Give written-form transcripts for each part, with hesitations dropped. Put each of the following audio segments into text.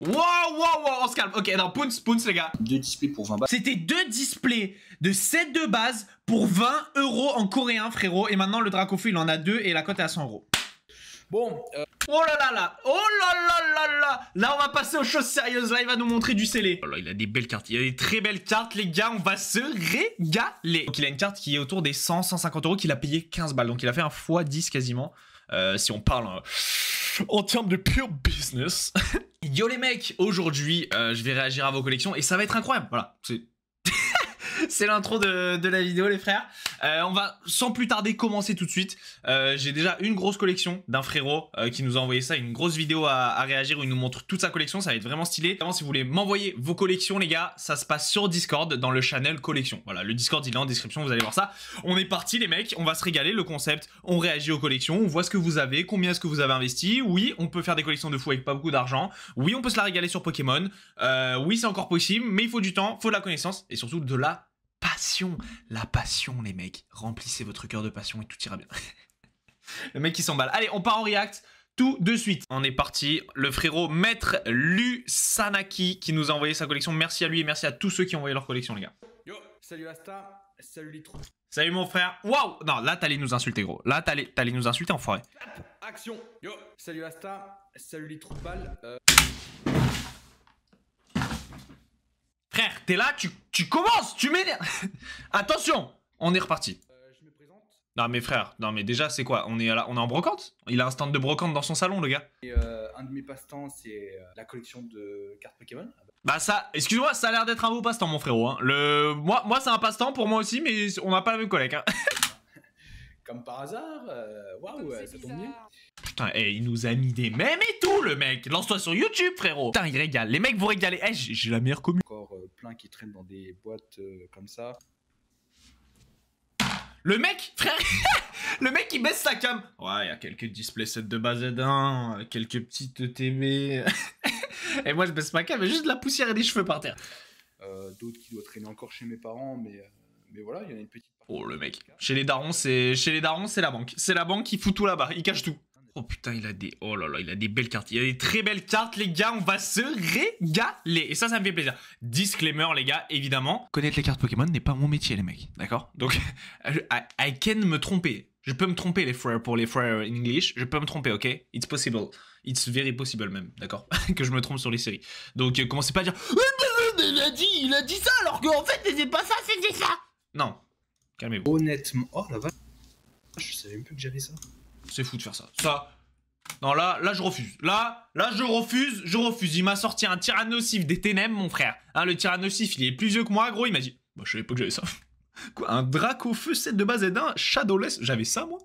Wow, on se calme. Ok, non, Pounce, les gars. 2 displays pour 20 balles. C'était 2 displays de set de base pour 20 € en coréen, frérot. Et maintenant, le Dracofeu, il en a 2 et la cote est à 100 €. Bon, oh là là là. Là, on va passer aux choses sérieuses. Là, il va nous montrer du scellé. Oh là, il a des belles cartes. Il a des très belles cartes, les gars. On va se régaler. Donc, il a une carte qui est autour des 100-150 € qu'il a payé 15 balles. Donc, il a fait un x10 quasiment. Si on parle en termes de pure business. Yo les mecs, aujourd'hui, je vais réagir à vos collections et ça va être incroyable. Voilà, c'est... C'est l'intro de la vidéo les frères. On va sans plus tarder commencer tout de suite. J'ai déjà une grosse collection d'un frérot qui nous a envoyé ça, une grosse vidéo à réagir où il nous montre toute sa collection, ça va être vraiment stylé. Avant, si vous voulez m'envoyer vos collections les gars, ça se passe sur Discord dans le channel collection. Voilà, le Discord il est en description, vous allez voir ça. On est parti les mecs, on va se régaler, le concept, on réagit aux collections, on voit ce que vous avez, combien est-ce que vous avez investi. Oui, on peut faire des collections de fou avec pas beaucoup d'argent. Oui, on peut se la régaler sur Pokémon. Oui, c'est encore possible, mais il faut du temps, faut de la connaissance et surtout de la passion. La passion les mecs, remplissez votre cœur de passion et tout ira bien. Le mec qui s'emballe. Allez, on part en react tout de suite. On est parti, le frérot Maître Lusanaki qui nous a envoyé sa collection. Merci à lui et merci à tous ceux qui ont envoyé leur collection les gars. Yo, salut Asta, salut les trous. Salut mon frère. Waouh. Non, là t'allais nous insulter gros. Là t'allais nous insulter enfoiré. Action. Yo, salut Asta, salut les trous de balles. Frère, t'es là, tu commences, tu m'énerves. Attention, on est reparti. Je me présente. Non mais frère, non mais déjà c'est quoi? On est en brocante? Il a un stand de brocante dans son salon le gars. Et un de mes passe-temps c'est la collection de cartes Pokémon. Bah ça, excuse-moi, ça a l'air d'être un beau passe-temps mon frérot. Hein. Moi c'est un passe-temps pour moi aussi, mais on n'a pas la même collègue. Hein. Comme par hasard, waouh, ça tombe bien. Putain, il nous a mis des mèmes et tout le mec. Lance-toi sur YouTube frérot. Putain, il régale, les mecs vous régalez. J'ai la meilleure commune. Encore plein qui traînent dans des boîtes comme ça. Le mec, frère, le mec il baisse sa cam. Ouais, il y a quelques display sets de base Z1, quelques petites ETB. Et moi je baisse ma cam et juste de la poussière et des cheveux par terre. D'autres qui doivent traîner encore chez mes parents, mais voilà, il y en a une petite. Oh le mec, chez les darons c'est la banque. C'est la banque qui fout tout là-bas, il cache tout. Oh putain, il a des... Oh là là, il a des belles cartes. Il a des très belles cartes, les gars. On va se régaler. Et ça me fait plaisir. Disclaimer, les gars, évidemment. Connaître les cartes Pokémon n'est pas mon métier, les mecs. D'accord? Donc, I can me tromper. Je peux me tromper, les frères, pour les frères in English. Je peux me tromper, ok? It's possible. It's very possible, même. D'accord? Que je me trompe sur les séries. Donc, commencez pas à dire... Il a dit ça, alors qu'en fait, c'était pas ça, c'était ça. Non. Calmez-vous. Honnêtement... Oh la vache. Je savais même plus que j'avais ça. C'est fou de faire ça. Ça. Non, là, je refuse. Là, je refuse. Il m'a sorti un Tyrannosif des ténèbres, mon frère. Hein, le Tyrannosif, il est plus vieux que moi, gros. Il m'a dit, bah, je savais pas que j'avais ça. Quoi, un Dracofeu 7 de base Z1, Shadowless. J'avais ça, moi.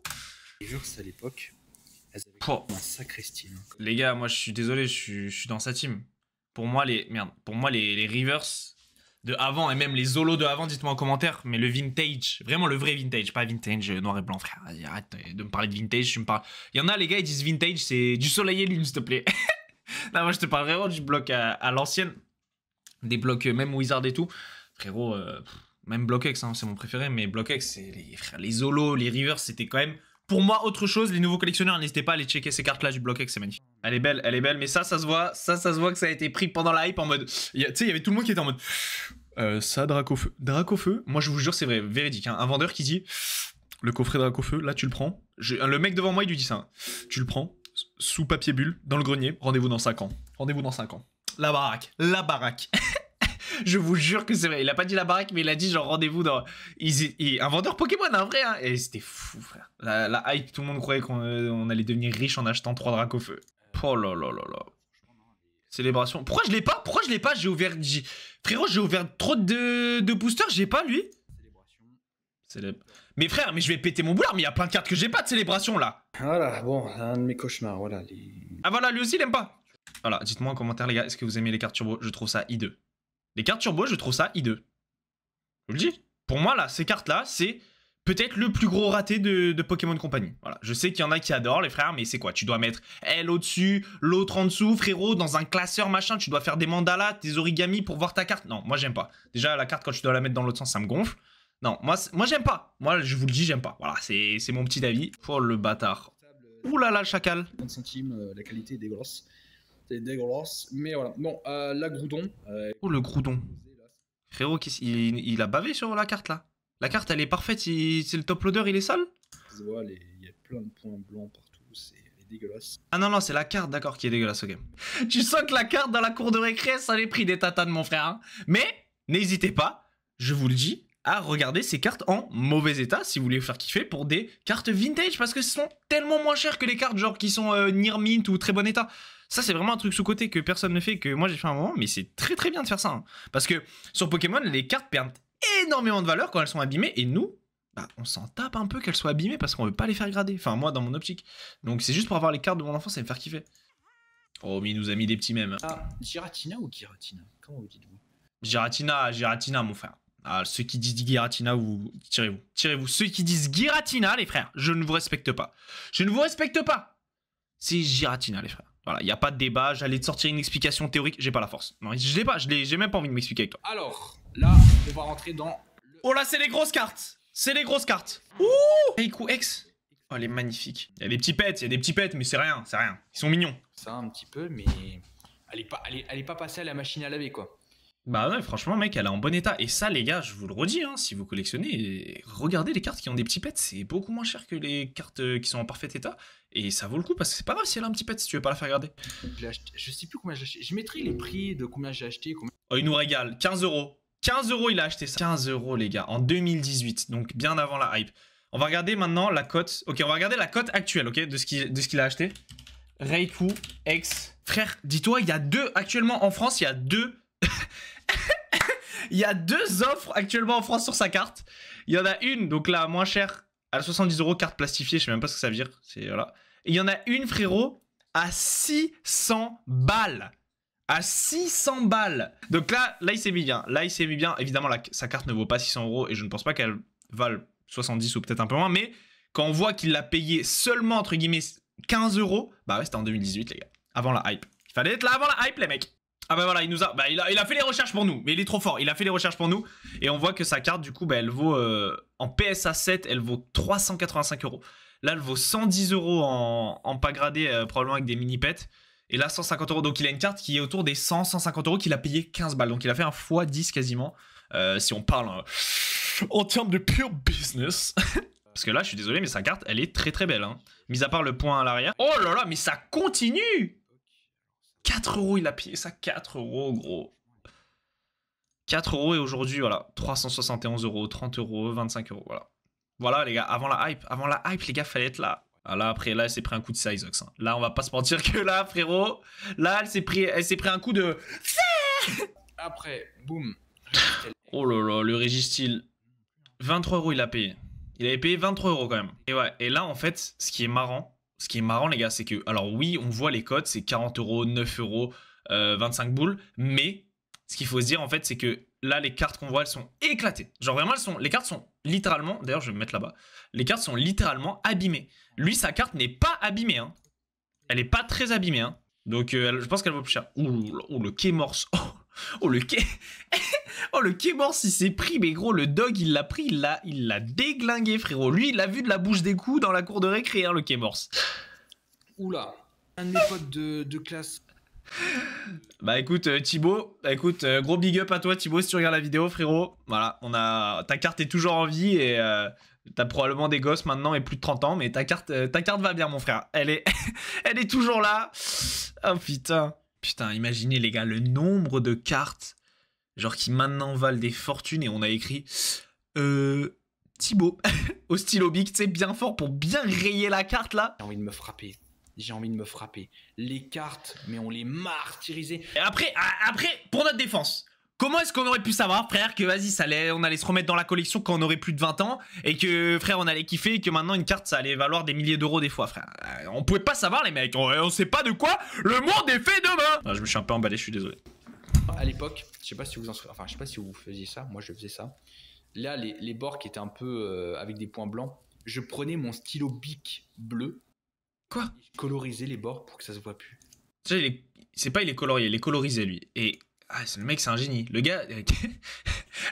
Les jures, à l'époque, elles avaient un sacré style. Les gars, moi, je suis désolé, je suis dans sa team. Pour moi, les Rivers de avant et même les Zolos de avant, dites-moi en commentaire, mais le vintage, vraiment le vrai vintage, pas vintage noir et blanc, frère. Arrête de me parler de vintage, tu me parles. Il y en a, les gars, ils disent vintage, c'est du soleil et lune, s'il te plaît. Là, moi, je te parle vraiment du bloc à l'ancienne, des blocs même Wizard et tout. Frérot, même Block X, hein, c'est mon préféré, mais Block X, c'est les Zolos, les Rivers, c'était quand même, pour moi, autre chose. Les nouveaux collectionneurs, n'hésitez pas à aller checker ces cartes-là du Block X, c'est magnifique. Elle est belle, mais ça se voit, ça se voit que ça a été pris pendant la hype en mode, tu sais, il y avait tout le monde qui était en mode... ça, Dracofeu, moi je vous jure c'est vrai, véridique, hein. Un vendeur qui dit le coffret Dracofeu, là tu le prends, le mec devant moi il lui dit ça, hein. Tu le prends, sous papier bulle, dans le grenier, rendez-vous dans 5 ans, la baraque, je vous jure que c'est vrai, il a pas dit la baraque mais il a dit genre rendez-vous dans, un vendeur Pokémon, un vrai, hein. Et c'était fou frère, la hype, tout le monde croyait qu'on allait devenir riche en achetant 3 Dracofeu. Oh là là là là. Célébration. Pourquoi je l'ai pas? J'ai ouvert... Frérot, j'ai ouvert trop de boosters, j'ai pas lui. Célébration. Mais frère, mais je vais péter mon boulard, mais il y a plein de cartes que j'ai pas de célébration là. Voilà, bon, un de mes cauchemars, voilà. Ah voilà, lui aussi il aime pas. Voilà, dites-moi en commentaire les gars, est-ce que vous aimez les cartes turbo? Je trouve ça hideux. Les cartes turbo, je trouve ça hideux. Je vous le dis. Pour moi là, ces cartes là, c'est... peut-être le plus gros raté de Pokémon Company. Voilà. Je sais qu'il y en a qui adorent les frères, mais c'est quoi? Tu dois mettre elle au-dessus, l'autre en dessous, frérot, dans un classeur machin, tu dois faire des mandalas, des origamis pour voir ta carte. Non, moi j'aime pas. Déjà la carte quand tu dois la mettre dans l'autre sens, ça me gonfle. Non, moi j'aime pas. Moi je vous le dis, j'aime pas. Voilà, c'est mon petit avis. Oh le bâtard. Ouh là là, le chacal. 30 centimes, la qualité est dégueulasse. C'est dégueulasse. Mais voilà. Non, la Groudon. Oh, le Groudon. Frérot, il a bavé sur la carte, là. La carte, elle est parfaite. C'est le top loader, il est sale. Voilà, il y a plein de points blancs partout. C'est dégueulasse. Ah non, non, c'est la carte, d'accord, qui est dégueulasse, ok. Tu sens que la carte dans la cour de récré, ça les pris des tatanes, mon frère. Hein. Mais, n'hésitez pas, je vous le dis, à regarder ces cartes en mauvais état si vous voulez vous faire kiffer pour des cartes vintage parce que ce sont tellement moins chères que les cartes genre qui sont near mint ou très bon état. Ça c'est vraiment un truc sous-côté que personne ne fait, que moi j'ai fait un moment, mais c'est très très bien de faire ça. Hein. Parce que sur Pokémon, les cartes perdent énormément de valeur quand elles sont abîmées et nous, bah, on s'en tape un peu qu'elles soient abîmées parce qu'on veut pas les faire grader. Enfin moi dans mon optique. Donc c'est juste pour avoir les cartes de mon enfance et me faire kiffer. Oh mais il nous a mis des petits mèmes. Ah, Giratina ou Giratina? Comment vous dites-vous? Giratina mon frère. Ah, ceux qui disent Giratina, vous tirez-vous. Tirez-vous. Ceux qui disent Giratina, les frères, je ne vous respecte pas. Je ne vous respecte pas. C'est Giratina, les frères. Voilà, il n'y a pas de débat. J'allais te sortir une explication théorique. J'ai pas la force. Non, je l'ai pas. J'ai même pas envie de m'expliquer avec toi. Alors, là, on va rentrer dans... Oh là, c'est les grosses cartes. C'est les grosses cartes. Ouh, Heiku X. Oh, elle est magnifique. Il y a des petits pets, mais c'est rien, c'est rien. Ils sont mignons. Ça, un petit peu, mais... Elle est pas passée à la machine à laver, quoi. Bah ouais, franchement, mec, elle est en bon état. Et ça, les gars, je vous le redis, hein, si vous collectionnez, regardez les cartes qui ont des petits pets. C'est beaucoup moins cher que les cartes qui sont en parfait état. Et ça vaut le coup parce que c'est pas grave si elle a un petit pet si tu veux pas la faire garder. Je sais plus combien j'ai acheté. Je mettrai les prix de combien j'ai acheté. Combien... Oh, il nous régale. 15 €. 15 €, il a acheté ça. 15 €, les gars, en 2018. Donc bien avant la hype. On va regarder maintenant la cote. Ok, on va regarder la cote actuelle, ok, de ce qu'il a acheté. Reiku X. Frère, dis-toi, il y a deux, actuellement en France, il y a deux... Il y a deux offres actuellement en France sur sa carte. Il y en a une, donc la moins chère, à 70 €, carte plastifiée, je sais même pas ce que ça veut dire. Voilà. Et il y en a une, frérot, à 600 balles. À 600 balles. Donc là il s'est mis bien. Là, il s'est mis bien. Évidemment, sa carte ne vaut pas 600 € et je ne pense pas qu'elle vale 70 ou peut-être un peu moins. Mais quand on voit qu'il l'a payé seulement, entre guillemets, 15 €, bah ouais, c'était en 2018, les gars. Avant la hype. Il fallait être là avant la hype, les mecs. Ah bah voilà, il a fait les recherches pour nous, mais il est trop fort, il a fait les recherches pour nous, et on voit que sa carte, du coup, bah, elle vaut, en PSA 7, elle vaut 385 €. Là, elle vaut 110 € en pas gradé, probablement avec des mini-pets, et là, 150 €, donc il a une carte qui est autour des 100-150 € qu'il a payé 15 balles, donc il a fait un x10 quasiment, si on parle en termes de pure business. Parce que là, je suis désolé, mais sa carte, elle est très très belle, hein. Mis à part le point à l'arrière. Oh là là, mais ça continue! 4 €, il a payé ça, 4 €, gros. 4 € et aujourd'hui, voilà, 371 €, 30 €, 25 €, voilà. Voilà, les gars, avant la hype, les gars, fallait être là. Ah là, après, là, elle s'est pris un coup de Sizox. Hein. Là, on va pas se mentir que là, frérot, là, elle s'est pris un coup de... Après, boum. Oh là là, le Registeel. 23 € il a payé. Il avait payé 23 € quand même. Et ouais, et là, en fait, ce qui est marrant, les gars, c'est que, alors oui, on voit les codes, c'est 40 €, 9 €, 25 boules, mais ce qu'il faut se dire, en fait, c'est que là, les cartes qu'on voit, elles sont éclatées. Genre vraiment, les cartes sont littéralement, d'ailleurs, je vais me mettre là-bas, les cartes sont littéralement abîmées. Lui, sa carte n'est pas abîmée, hein. Elle n'est pas très abîmée, hein. Donc, je pense qu'elle vaut plus cher. Ouh, le K-Morse. Oh, le K... Oh, le K-Morse, il s'est pris, mais gros, le dog, il l'a pris, il l'a déglingué, frérot. Lui, il l'a vu de la bouche des coups dans la cour de récré, hein, le K-Morse. Oula, un de mes potes de classe. Bah écoute, Thibaut, gros big up à toi, Thibaut, si tu regardes la vidéo, frérot. Voilà, ta carte est toujours en vie et t'as probablement des gosses maintenant et plus de 30 ans, mais ta carte va bien, mon frère. Elle est toujours là. Oh putain. Putain, imaginez, les gars, le nombre de cartes, genre qui maintenant valent des fortunes, et on a écrit Thibaut au stylo bic, tu sais, bien fort pour bien rayer la carte là. J'ai envie de me frapper. Les cartes, mais on les martyrisait. Et après, pour notre défense, comment est-ce qu'on aurait pu savoir, frère, que vas-y, on allait se remettre dans la collection quand on aurait plus de 20 ans, et que, frère, on allait kiffer, et que maintenant une carte, ça allait valoir des milliers d'euros des fois, frère. On pouvait pas savoir, les mecs. On sait pas de quoi le monde est fait demain. Ah, je me suis un peu emballé, je suis désolé. À l'époque, je sais pas si vous faisiez ça, moi je faisais ça. Là, les bords qui étaient un peu avec des points blancs, je prenais mon stylo bic bleu. Quoi? Je colorisais les bords pour que ça se voit plus. Tu sais, il est colorié, il est colorisé, lui. Et... Ah, le mec, c'est un génie. Le gars...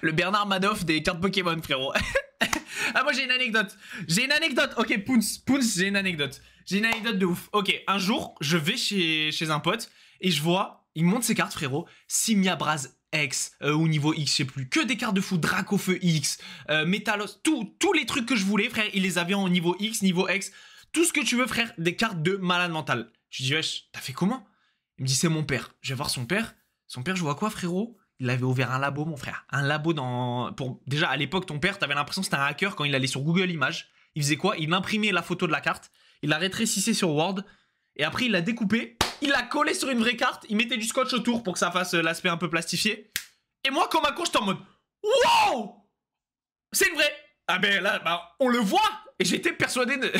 le Bernard Madoff des cartes Pokémon, frérot. Ah, moi, j'ai une anecdote. Ok, Poons, j'ai une anecdote. J'ai une anecdote de ouf. Ok, un jour, je vais chez un pote Et je vois, il me montre ses cartes, frérot. Simia Braz X, ou niveau X, je sais plus. Que des cartes de fou, Dracofeu X, Metalos, tous les trucs que je voulais, frère, il les avait en niveau X, niveau X. Tout ce que tu veux, frère, des cartes de malade mental. Je dis, wesh, t'as fait comment? Il me dit, c'est mon père. Je vais voir son père. Son père, je vois quoi, frérot? Il avait ouvert un labo, mon frère. Un labo dans... Déjà, à l'époque, ton père, t'avais l'impression que c'était un hacker quand il allait sur Google Images. Il faisait quoi? Il imprimait la photo de la carte. Il la rétrécissait sur Word. Et après, il l'a découpé. Il l'a collé sur une vraie carte. Il mettait du scotch autour pour que ça fasse l'aspect un peu plastifié. Et moi, comme un con, j'étais en mode... Wow! C'est une vraie! Ah ben là, bah, on le voit! Et j'étais persuadé de...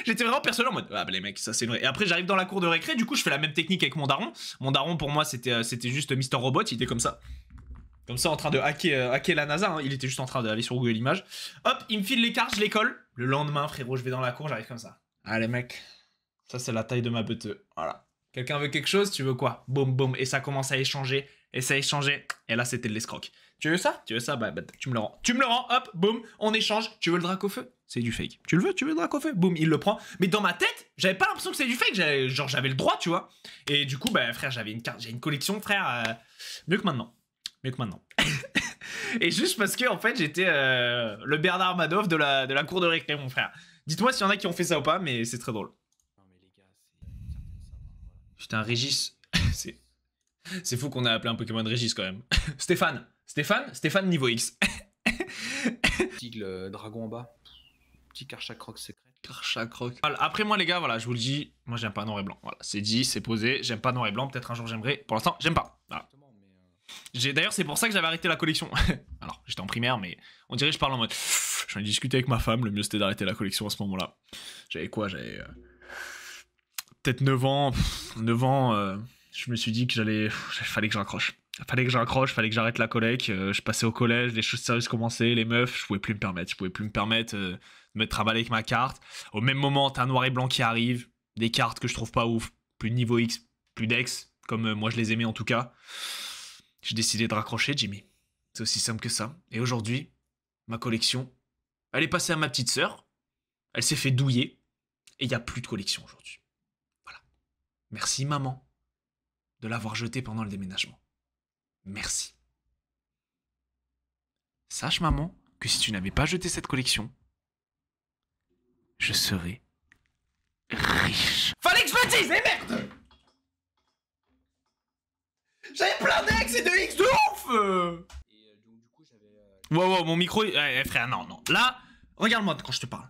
J'étais vraiment persuadé en mode... Ah ben les mecs, ça c'est vrai. Et après, j'arrive dans la cour de récré. Du coup, je fais la même technique avec mon daron. Mon daron, pour moi, c'était juste Mister Robot. Il était comme ça. Comme ça, en train de hacker la NASA. Hein. Il était juste en train d'aller sur Google Images. Hop, il me file les cartes, je les colle. Le lendemain, frérot, je vais dans la cour, j'arrive comme ça. Allez, mec. Ça, c'est la taille de ma bête. Voilà. Quelqu'un veut quelque chose, tu veux quoi? Boum, boum. Et ça commence à échanger. Et ça échangeait. Et là, c'était de l'escroc. Tu veux ça? Tu veux ça? Bah, tu me le rends. Tu me le rends, hop, boum, on échange. Tu veux le Dracofeu? C'est du fake. Tu le veux? Tu veux le Dracofeu? Boum, il le prend. Mais dans ma tête, j'avais pas l'impression que c'était du fake. J'avais le droit, tu vois. Et du coup, bah, frère, j'avais une carte, j'ai une collection, frère, mieux que maintenant. Mieux que maintenant. Et juste parce que, en fait, j'étais le Bernard Madoff de la cour de récré, mon frère. Dites-moi s'il y en a qui ont fait ça ou pas, mais c'est très drôle. Non, mais les gars, c'est... J'étais un Régis. C'est fou qu'on ait appelé un Pokémon Régis quand même. Stéphane niveau X. Tigre, dragon en bas. Petit Karchakroc secret. Karchakroc. Après moi les gars, voilà, je vous le dis, moi j'aime pas noir et blanc. Voilà, c'est dit, c'est posé, j'aime pas noir et blanc, peut-être un jour j'aimerais. Pour l'instant, j'aime pas. Voilà. D'ailleurs, c'est pour ça que j'avais arrêté la collection. Alors, j'étais en primaire, mais on dirait que je parle en mode... J'en ai discuté avec ma femme, le mieux c'était d'arrêter la collection à ce moment-là. J'avais quoi? J'avais... peut-être 9 ans. 9 ans, je me suis dit que fallait que j'accroche. Fallait que j'arrête la collecte. Je passais au collège, les choses sérieuses commençaient, les meufs, je pouvais plus me permettre de me trimballer avec ma carte. Au même moment, t'as un noir et blanc qui arrive, des cartes que je trouve pas ouf, plus de niveau X, plus d'ex, comme moi je les aimais en tout cas. J'ai décidé de raccrocher, Jimmy. C'est aussi simple que ça. Et aujourd'hui, ma collection, elle est passée à ma petite sœur, elle s'est fait douiller, et il n'y a plus de collection aujourd'hui. Voilà. Merci maman de l'avoir jetée pendant le déménagement. Merci. Sache, maman, que si tu n'avais pas jeté cette collection, je serais riche. Fallait que je le dise, mais merde! J'avais plein d'ex et de X de ouf! Et donc, du coup, j'avais... Wow, mon micro... frère, non. Là, regarde-moi quand je te parle.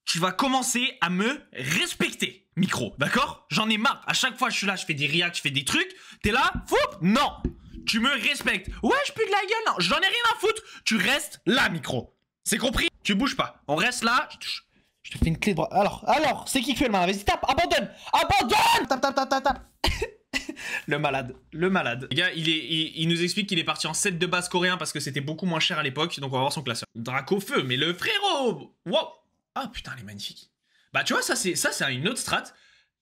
Tu vas commencer à me respecter, micro, d'accord? J'en ai marre. À chaque fois, je suis là, je fais des reacts, je fais des trucs. T'es là, foup? Non! Tu me respectes. Ouais, je pue de la gueule, non. J'en ai rien à foutre. Tu restes là, micro. C'est compris? Tu bouges pas. On reste là. Je te fais une clé de bras. Alors, c'est qui fait le malin? Vas-y, tape, abandonne! Tape. Le malade. Les gars, il nous explique qu'il est parti en 7 de base coréen parce que c'était beaucoup moins cher à l'époque. Donc on va voir son classeur. Dracofeu, mais le frérot! Wow! Ah putain, elle est magnifique. Bah tu vois, ça c'est une autre strat.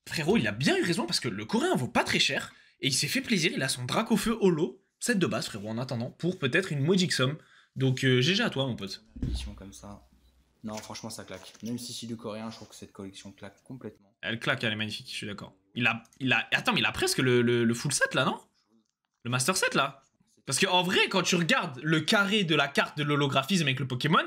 Frérot, il a bien eu raison parce que le coréen vaut pas très cher. Et il s'est fait plaisir, il a son Dracofeu holo. 7 de base, frérot, en attendant, pour peut-être une modique somme. Donc GG à toi, mon pote. Une édition comme ça. Non, franchement, ça claque. Même si c'est du coréen, je trouve que cette collection claque complètement. Elle claque, elle est magnifique, je suis d'accord. Attends, mais il a presque le full set là, non? Le master set là? Parce qu'en vrai, quand tu regardes le carré de la carte de l'holographisme avec le Pokémon,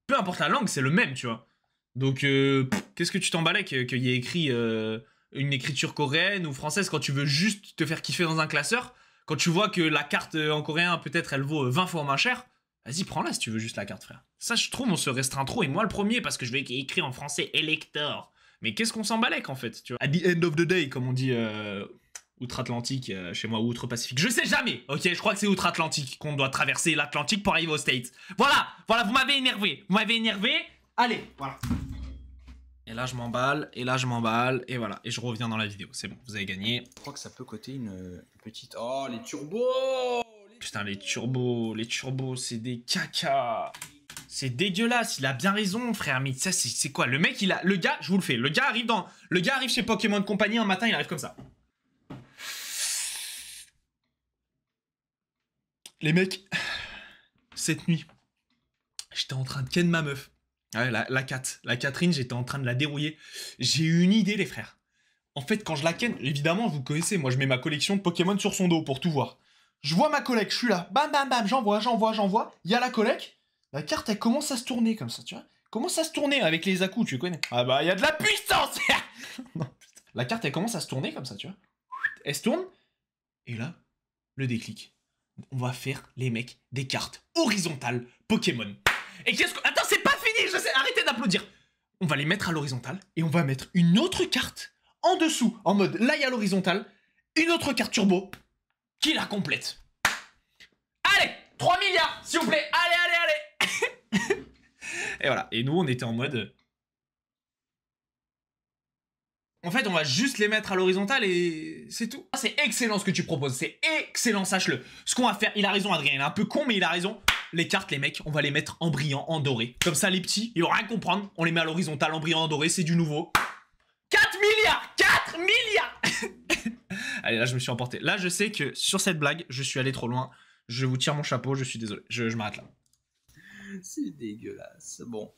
peu importe la langue, c'est le même, tu vois. Donc, qu'est-ce que tu t'emballais qu'il y ait écrit une écriture coréenne ou française quand tu veux juste te faire kiffer dans un classeur? Quand tu vois que la carte en coréen, peut-être, elle vaut 20 fois moins cher, vas-y, prends-la si tu veux juste la carte, frère. Ça, je trouve, on se restreint trop. Et moi, le premier, parce que je vais écrire en français Elector. Mais qu'est-ce qu'on s'emballait en fait, tu vois? At the end of the day, comme on dit outre-Atlantique, chez moi, ou outre-Pacifique. Je sais jamais, ok? Je crois que c'est outre-Atlantique qu'on doit traverser l'Atlantique pour arriver aux States. Voilà, vous m'avez énervé. Allez, voilà. Et là, je m'emballe, et voilà. Et je reviens dans la vidéo. C'est bon, vous avez gagné. Je crois que ça peut coter une petite... Oh, les turbos! Putain, les turbos, c'est des caca. C'est dégueulasse, il a bien raison, frère. Mais ça, c'est quoi? Le mec, le gars, je vous le fais. Le gars arrive chez Pokémon Company un matin, il arrive comme ça. Les mecs, cette nuit, j'étais en train de ken ma meuf. Ouais, la Catherine, j'étais en train de la dérouiller. J'ai eu une idée, les frères. En fait, quand je la ken, évidemment, vous connaissez, moi je mets ma collection de Pokémon sur son dos pour tout voir. Je vois ma collecte, je suis là, bam bam bam, j'envoie. Il y a la collecte, la carte elle commence à se tourner comme ça, tu vois. Commence à se tourner avec les à-coups, tu connais. Ah bah, il y a de la puissance. Non, putain. La carte elle commence à se tourner comme ça, tu vois. Elle se tourne, et là, le déclic. On va faire, les mecs, des cartes horizontales Pokémon. Et qu'est-ce que... Attends, c'est pas fini, je sais, arrêtez d'applaudir. On va les mettre à l'horizontale, et on va mettre une autre carte en dessous, en mode, là, il y a l'horizontale, une autre carte turbo, qui la complète. Allez, 3 milliards, s'il vous plaît, allez. Et voilà, et nous, on était en mode... En fait, on va juste les mettre à l'horizontale et c'est tout. C'est excellent ce que tu proposes, c'est excellent, sache-le. Ce qu'on va faire, il a raison Adrien, il est un peu con mais il a raison. Les cartes, les mecs, on va les mettre en brillant, en doré. Comme ça, les petits, ils vont rien comprendre. On les met à l'horizontale, en brillant, en doré, c'est du nouveau. 4 milliards 4 milliards Allez, là, je me suis emporté. Là, je sais que sur cette blague, je suis allé trop loin. Je vous tire mon chapeau, je suis désolé. Je m'arrête là. C'est dégueulasse. Bon.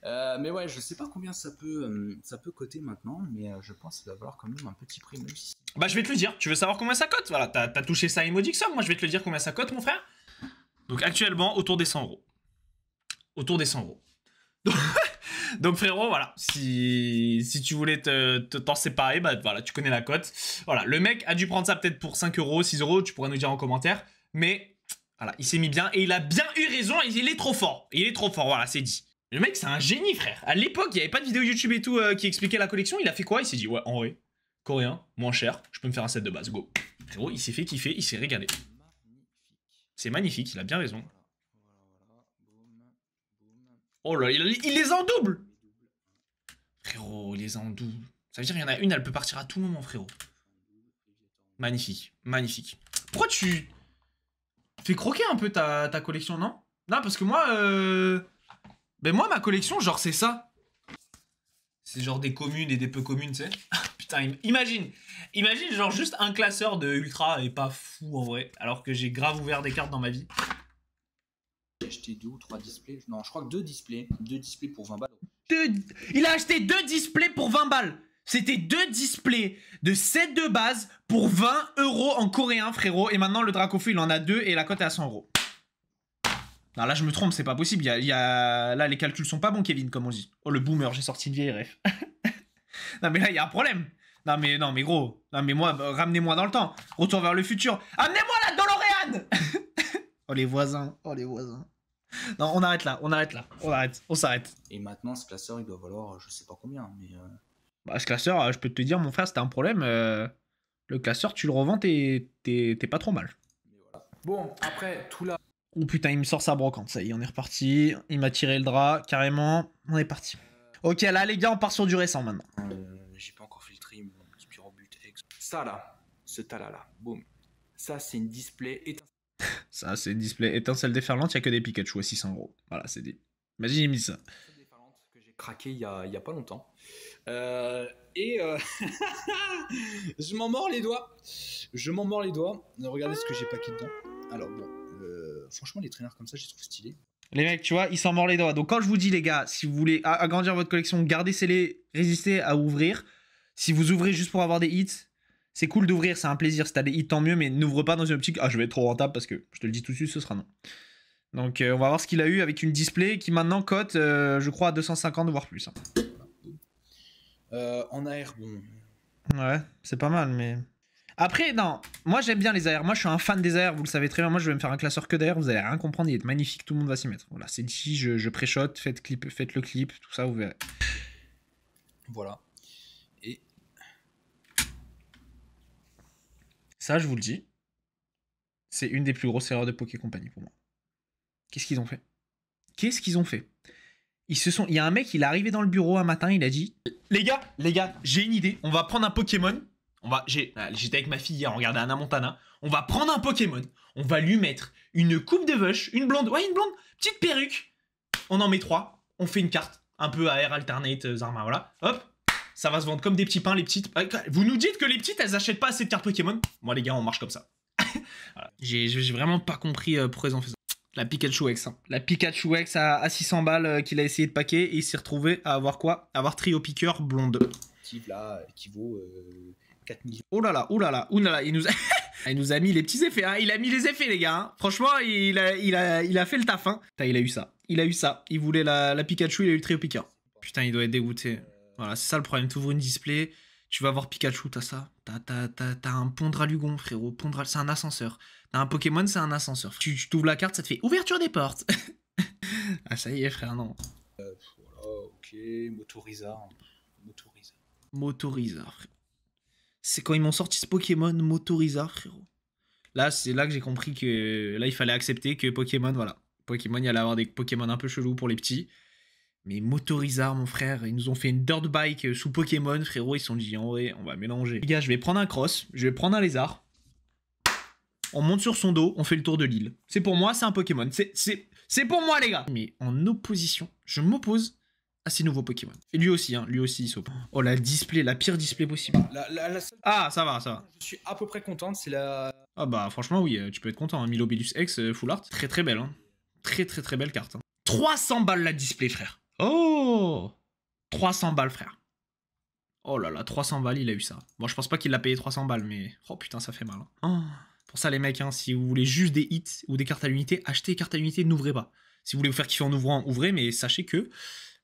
Mais ouais, je sais pas combien ça peut coter maintenant, mais je pense que ça va valoir quand même un petit prix, même si... Bah, je vais te le dire. Tu veux savoir combien ça cote? Voilà, t'as touché ça à Emodixum. Moi, je vais te le dire combien ça cote, mon frère. Donc, actuellement, autour des 100 euros. Autour des 100 euros. Donc, frérot, voilà. Si tu voulais t'en séparer, bah voilà, tu connais la cote. Voilà, le mec a dû prendre ça peut-être pour 5 euros, 6 euros. Tu pourrais nous dire en commentaire. Mais, voilà, il s'est mis bien et il a bien eu raison. Il est trop fort. Il est trop fort, voilà, c'est dit. Le mec, c'est un génie, frère. À l'époque, il n'y avait pas de vidéo YouTube et tout qui expliquait la collection. Il a fait quoi? Il s'est dit, ouais, en vrai, coréen, moins cher, je peux me faire un set de base, go. Frérot, il s'est fait kiffer, il s'est régalé. C'est magnifique, il a bien raison. Oh là, il les en double. Frérot, il les en double. Ça veut dire qu'il y en a une, elle peut partir à tout moment, frérot. Magnifique, magnifique. Pourquoi tu fais croquer un peu ta collection, non? Non, parce que moi, ben moi, ma collection, genre, c'est ça. C'est genre des communes et des peu communes, tu sais. Putain, imagine, genre, juste un classeur de Ultra et pas fou, en vrai. Alors que j'ai grave ouvert des cartes dans ma vie. J'ai acheté 2 ou 3 displays. Non, je crois que 2 displays. 2 displays pour 20 balles. Il a acheté 2 displays pour 20 balles. C'était 2 displays de 7 de base pour 20 euros en coréen, frérot. Et maintenant, le Dracofu, il en a 2 et la cote est à 100 euros. Non, là, je me trompe, c'est pas possible. Là, les calculs sont pas bons, Kevin, comme on dit. Oh, le boomer, j'ai sorti une vieille ref. Non, mais là, il y a un problème. Non, mais gros. Non, mais moi, ramenez-moi dans le temps. Retour vers le futur. Amenez-moi la DeLorean. Oh, les voisins. Oh, les voisins. Non, on arrête là. On s'arrête. Et maintenant, ce classeur, il doit valoir je sais pas combien, mais... Bah, ce classeur, je peux te dire, mon frère, c'était un problème. Le classeur, tu le revends, t'es pas trop mal. Mais voilà. Bon, après, tout là... Oh putain, il me sort sa brocante, ça y est, on est reparti. Il m'a tiré le drap, carrément. On est parti. Ok, là, les gars, on part sur du récent maintenant. J'ai pas encore fait le tri, mais mon petit pyrobut ex. Ça là, ce tala là, boum. Ça, c'est une display étincelle. Ça, c'est une display étincelle déferlante, il y a que des Pikachu à 600 euros. Voilà, c'est dit. Imagine, j'ai mis ça. Déferlante que j'ai craqué il y a pas longtemps. Je m'en mords les doigts. Regardez ce que j'ai paqué dedans. Alors bon, franchement, les traîneurs comme ça, je les trouve stylés. Les mecs, tu vois, ils s'en mordent les doigts. Donc quand je vous dis, les gars, si vous voulez agrandir votre collection, gardez scellés, résistez à ouvrir. Si vous ouvrez juste pour avoir des hits, c'est cool d'ouvrir, c'est un plaisir. Si t'as des hits, tant mieux, mais n'ouvre pas dans une optique, je vais être trop rentable, parce que je te le dis tout de suite, ce sera non. Donc on va voir ce qu'il a eu avec une display qui maintenant cote, je crois, à 250, voire plus. En AR, bon... Ouais, c'est pas mal, mais... Après, non, moi j'aime bien les AR. Moi je suis un fan des AR, vous le savez très bien. Moi je vais me faire un classeur que d'AR, vous allez rien comprendre, il est magnifique, tout le monde va s'y mettre. Voilà, c'est dit, je pré-shot, faites le clip, tout ça, vous verrez. Voilà. Et... Ça, je vous le dis, c'est une des plus grosses erreurs de Poké Company pour moi. Qu'est-ce qu'ils ont fait? Il y a un mec, il est arrivé dans le bureau un matin, il a dit... Les gars, j'ai une idée, on va prendre un Pokémon... J'étais avec ma fille hier, on regardait Hannah Montana. On va prendre un Pokémon, on va lui mettre une coupe de vache, une blonde, petite perruque. On en met 3, on fait une carte, un peu AR alternate, Zarma, voilà. Hop, ça va se vendre comme des petits pains, les petites. Vous nous dites que les petites, elles achètent pas assez de cartes Pokémon? Moi, les gars, on marche comme ça. Voilà. J'ai vraiment pas compris pourquoi ils ont fait ça. La Pikachu X. Hein. La Pikachu X à 600 balles qu'il a essayé de paquer et il s'est retrouvé à avoir quoi? À avoir Trio Piqueur blonde. sportive là qui vaut 4 millions. Oh là là, il nous a... il nous a mis les petits effets, hein. Il a mis les effets, les gars. Hein. Franchement, il a fait le taf. Hein. Putain, il a eu ça. Il voulait la Pikachu, il a eu le trio Pika. Putain, il doit être dégoûté. Voilà, c'est ça le problème. Tu ouvres une display, tu vas voir Pikachu, t'as ça. T'as un pont Dralugon, frérot. C'est un ascenseur. T'as un Pokémon, c'est un ascenseur. Tu t'ouvres la carte, ça te fait ouverture des portes. Ah, ça y est, frère, non. Voilà, ok. Motorizard, frérot. C'est quand ils m'ont sorti ce Pokémon Motorizard, frérot. Là, c'est là que j'ai compris que là, il fallait accepter que Pokémon, voilà. Pokémon, il y allait avoir des Pokémon un peu chelous pour les petits. Mais Motorizard, mon frère, ils nous ont fait une dirt bike sous Pokémon, frérot. Ils se sont dit, en vrai, on va mélanger. Les gars, je vais prendre un cross, je vais prendre un lézard. On monte sur son dos, on fait le tour de l'île. C'est pour moi, c'est un Pokémon. C'est pour moi, les gars. Mais en opposition, je m'oppose à ces nouveaux Pokémon. Et lui aussi, il s'oppose. Oh, la pire display possible. La seule... Ah, ça va. Je suis à peu près contente, c'est la... Ah bah, franchement, oui, tu peux être content. Hein. Milobellus X, full art. Très très belle, hein. Très belle carte. Hein. 300 balles la display, frère. Oh 300 balles, frère. Oh là là, 300 balles, il a eu ça. Bon, je pense pas qu'il l'a payé 300 balles, mais... Oh putain, ça fait mal. Hein. Oh. Pour ça, les mecs, hein, si vous voulez juste des hits ou des cartes à l'unité, achetez des cartes à l'unité, n'ouvrez pas. Si vous voulez vous faire kiffer en ouvrant, ouvrez, mais sachez que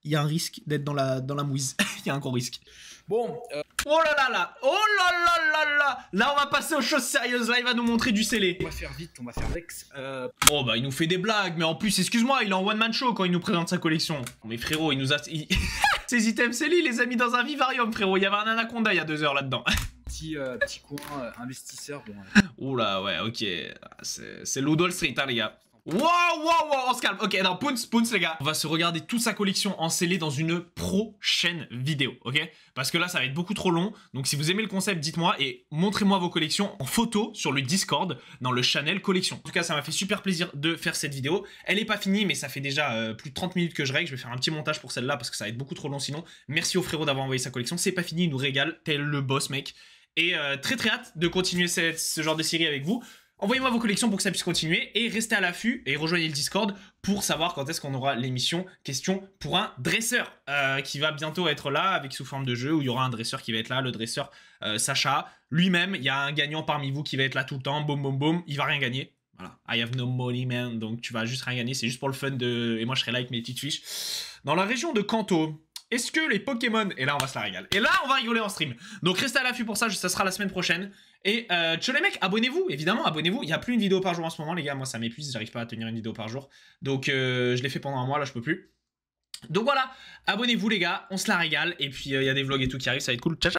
il y a un risque d'être dans la mouise. Il y a un gros risque. Bon, oh là là là. Oh là là là là. Là, on va passer aux choses sérieuses. Là, il va nous montrer du scellé. On va faire vite, on va faire Vex. Oh bah, il nous fait des blagues, mais en plus, excuse-moi, il est en one-man show quand il nous présente sa collection. Mais frérot, il nous a... Ces items scellés, il les a mis dans un vivarium, frérot. Il y avait un anaconda il y a 2 heures là-dedans. Petit coin investisseur. Bon, oula, ouais, ok. C'est Ludol Street, hein, les gars. Wow, on se calme. Ok, non, Pounce, les gars. On va se regarder toute sa collection en scellé dans une prochaine vidéo, ok? Parce que là, ça va être beaucoup trop long. Donc, si vous aimez le concept, dites-moi et montrez-moi vos collections en photo sur le Discord dans le channel collection. En tout cas, ça m'a fait super plaisir de faire cette vidéo. Elle est pas finie, mais ça fait déjà plus de 30 minutes que je règle. Je vais faire un petit montage pour celle-là parce que ça va être beaucoup trop long sinon. Merci au frérot d'avoir envoyé sa collection. C'est pas fini, il nous régale. Tel le boss, mec. Et très hâte de continuer ce genre de série avec vous. Envoyez-moi vos collections pour que ça puisse continuer et restez à l'affût et rejoignez le Discord pour savoir quand est-ce qu'on aura l'émission question pour un dresseur qui va bientôt être là avec sous forme de jeu où il y aura un dresseur qui va être là, le dresseur Sacha. Lui-même, il y a un gagnant parmi vous qui va être là tout le temps, boum, il va rien gagner. Voilà, I have no money man, donc tu vas juste rien gagner, c'est juste pour le fun de... Et moi je serai là avec mes petites fiches. Dans la région de Kanto, est-ce que les Pokémon... Et là, on va se la régaler. Et là, on va rigoler en stream. Donc, restez à l'affût pour ça. Ça sera la semaine prochaine. Et, tchau les mecs, abonnez-vous. Évidemment, abonnez-vous. Il n'y a plus une vidéo par jour en ce moment, les gars. Moi, ça m'épuise. J'arrive pas à tenir une vidéo par jour. Donc, je l'ai fait pendant un mois. Là, je peux plus. Donc, voilà. Abonnez-vous, les gars. On se la régale. Et puis, il y a des vlogs et tout qui arrivent. Ça va être cool. Ciao, ciao.